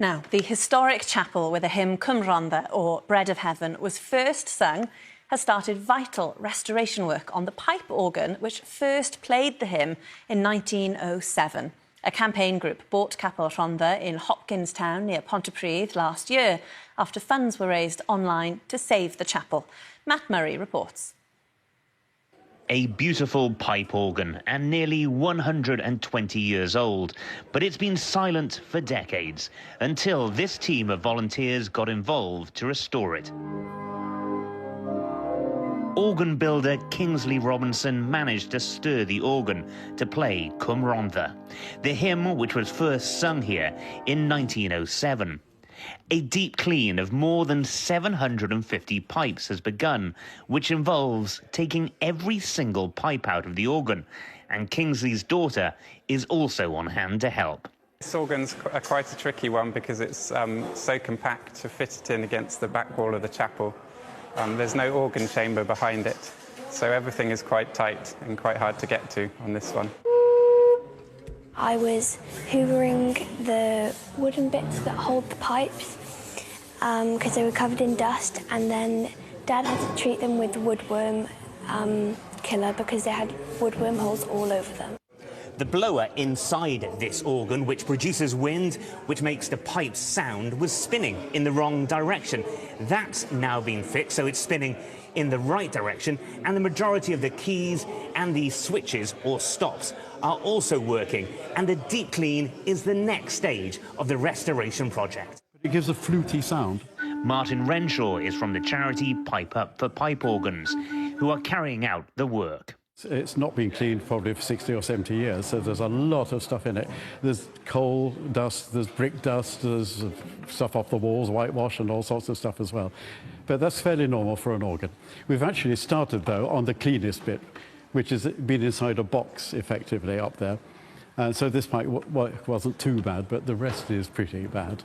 Now, the historic chapel where the hymn Capel Rhondda, or Bread of Heaven, was first sung, has started vital restoration work on the pipe organ which first played the hymn in 1907. A campaign group bought Capel Rhondda in Hopkinstown near Pontypridd last year after funds were raised online to save the chapel. Matt Murray reports. A beautiful pipe organ and nearly 120 years old, but it's been silent for decades until this team of volunteers got involved to restore it. Organ builder Kingsley Robinson managed to stir the organ to play Capel Rhondda, the hymn which was first sung here in 1907. A deep clean of more than 750 pipes has begun, which involves taking every single pipe out of the organ, and Kingsley's daughter is also on hand to help. This organ's quite a tricky one because it's so compact to fit it in against the back wall of the chapel. There's no organ chamber behind it, so everything is quite tight and quite hard to get to on this one. I was hoovering the wooden bits that hold the pipes because they were covered in dust, and then Dad had to treat them with woodworm killer because they had woodworm holes all over them. The blower inside this organ, which produces wind, which makes the pipes sound, was spinning in the wrong direction. That's now been fixed, so it's spinning in the right direction, and the majority of the keys and the switches, or stops, are also working, and the deep clean is the next stage of the restoration project. It gives a fluty sound. Martin Renshaw is from the charity Pipe Up for Pipe Organs, who are carrying out the work. It's not been cleaned probably for 60 or 70 years, so there's a lot of stuff in it. There's coal dust, there's brick dust, there's stuff off the walls, whitewash and all sorts of stuff as well. But that's fairly normal for an organ. We've actually started, though, on the cleanest bit, which has been inside a box, effectively, up there. And so this pipe wasn't too bad, but the rest is pretty bad.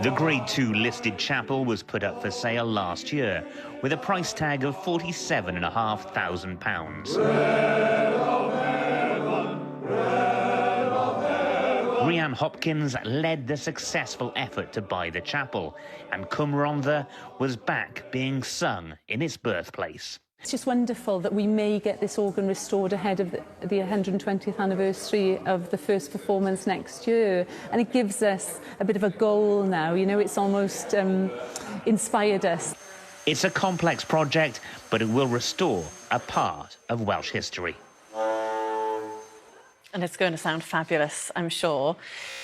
The Grade 2 listed chapel was put up for sale last year with a price tag of £47,500. Rhiann Hopkins led the successful effort to buy the chapel, and Capel Rhondda was back being sung in its birthplace. It's just wonderful that we may get this organ restored ahead of the 120th anniversary of the first performance next year. And it gives us a bit of a goal now, you know, it's almost inspired us. It's a complex project, but it will restore a part of Welsh history. And it's going to sound fabulous, I'm sure.